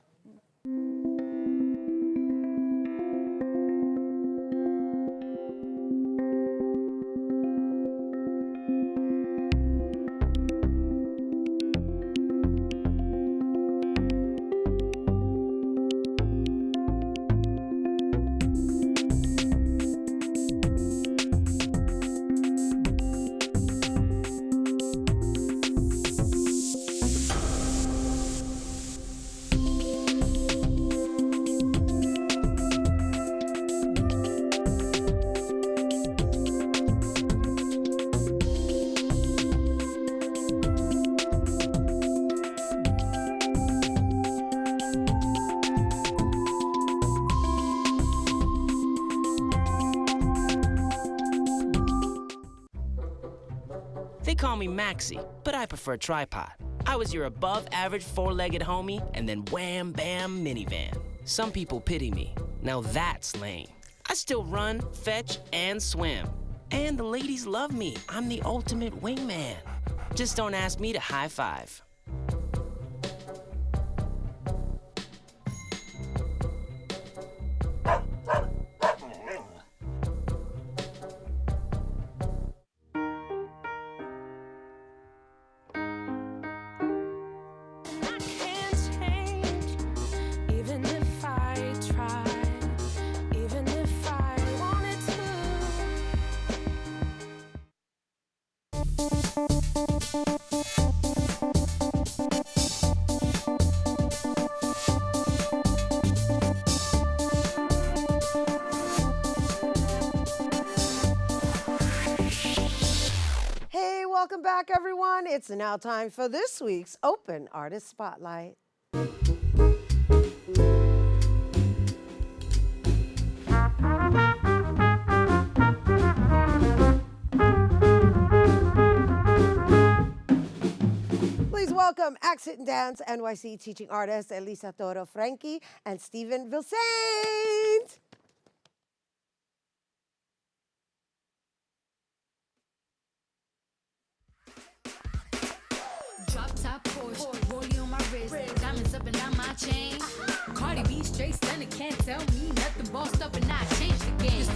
D: They call me Maxie, but I prefer tripod. I was your above-average four-legged homie, and then wham, bam, minivan. Some people pity me. Now that's lame. I still run, fetch, and swim. And the ladies love me. I'm the ultimate wingman. Just don't ask me to high five.
B: Hey, welcome back, everyone. It's now time for this week's Open Artist Spotlight. Please welcome Accent Dance NYC teaching artists Elisa Torrefranque and Steven Vilsain.
G: chain. Cardi B straight stunning, can't tell me nothing. Bossed up and I changed the game.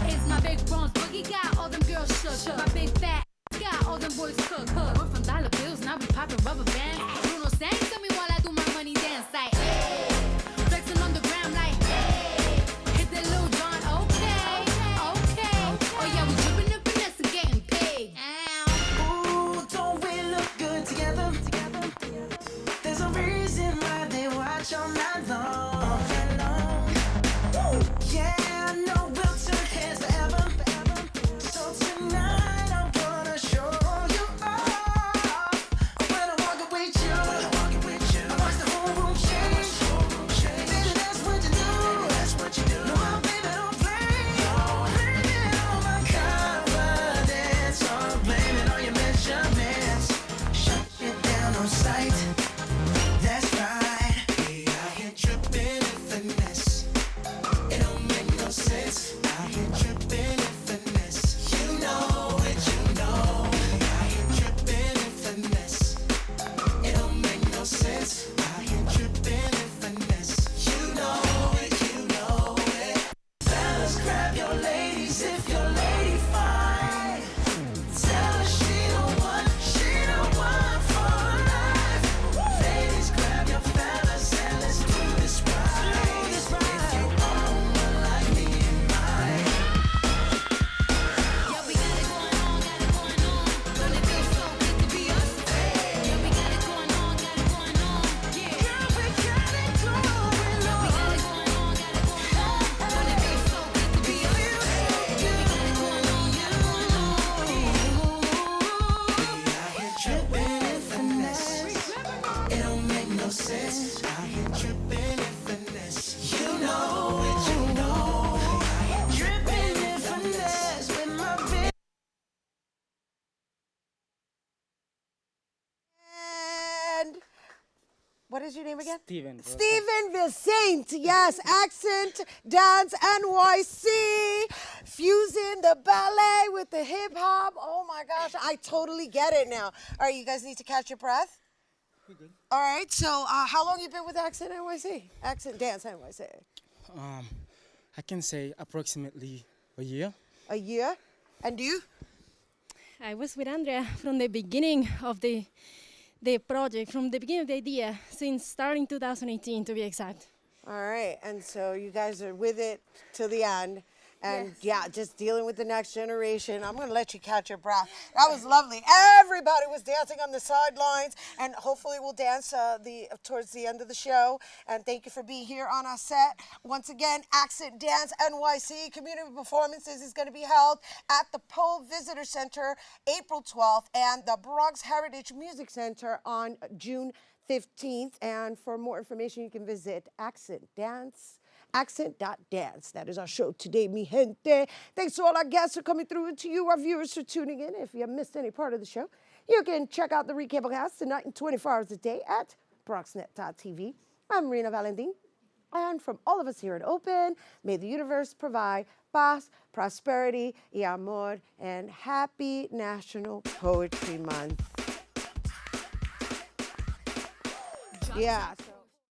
G: It's my big bronze boogie, got all them girls shook. My big fat got all them boys cooked. We're from dollar bills, now we poppin' rubber bands. Bruno sang to me while I do my money dance like, hey. Flexing on the gram like, hey. Hit that Lil Jon, okay. Oh yeah, we drippin' and finesse and getting paid.
H: Ooh, don't we look good together? There's a reason why they watch all night long. Yeah, I know we'll turn heads forever. So tonight I'm gonna show you off. When I walk with you, I watch the whole room change. Baby, that's what you do. No, my baby don't play. Blame it on my confidence, or blame it on your measurements. Shut it down on sight. That's right. We out here dripping in finesse. It don't make no sense. Out here dripping in finesse. You know it, you know. We out here dripping in finesse. It don't make no sense. Out here dripping in finesse. You know it, you know it. Fellas, grab your ladies if your lady fine. Tell her she the one for life. Ladies, grab your fellas and let's do this right. If you own one like me and mine.
G: Yeah, we got it going on. Don't it feel so good to be us? Yeah, we got it going on. Yeah,
H: Girl, we got it going on.
G: yeah, we got it going on. Don't it feel so good to be us? Yeah, we got it going on.
H: We out here dripping in finesse. It don't make no sense. Out here dripping in finesse. You know it, you know. Dripping in finesse with my bitch.
B: And what is your name again?
I: Steven.
B: Steven Vicente, yes, Accent Dance NYC, fusing the ballet with the hip hop. Oh my gosh, I totally get it now. All right, you guys need to catch your breath.
I: We're good.
B: All right, so how long you been with Accent NYC? Accent Dance NYC?
I: I can say approximately a year.
B: A year? And you?
V: I was with Andrea from the beginning of the project, from the beginning of the idea, since starting 2018 to be exact.
B: All right, and so you guys are with it till the end. And yeah, just dealing with the next generation. I'm gonna let you catch your breath. That was lovely. Everybody was dancing on the sidelines, and hopefully we'll dance towards the end of the show. And thank you for being here on our set. Once again, Accent Dance NYC Community Performances is gonna be held at the Poe Visitor Center April 12th and the Bronx Heritage Music Center on June 15th. And for more information, you can visit accent.dance. That is our show today, mi gente. Thanks to all our guests for coming through and to you, our viewers, for tuning in. If you missed any part of the show, you can check out the recablecast tonight and 24 hours a day at BronxNet.tv. I'm Rhina Valentin. And from all of us here at Open, may the universe provide paz, prosperity, y amor, and happy National Poetry Month. Yeah.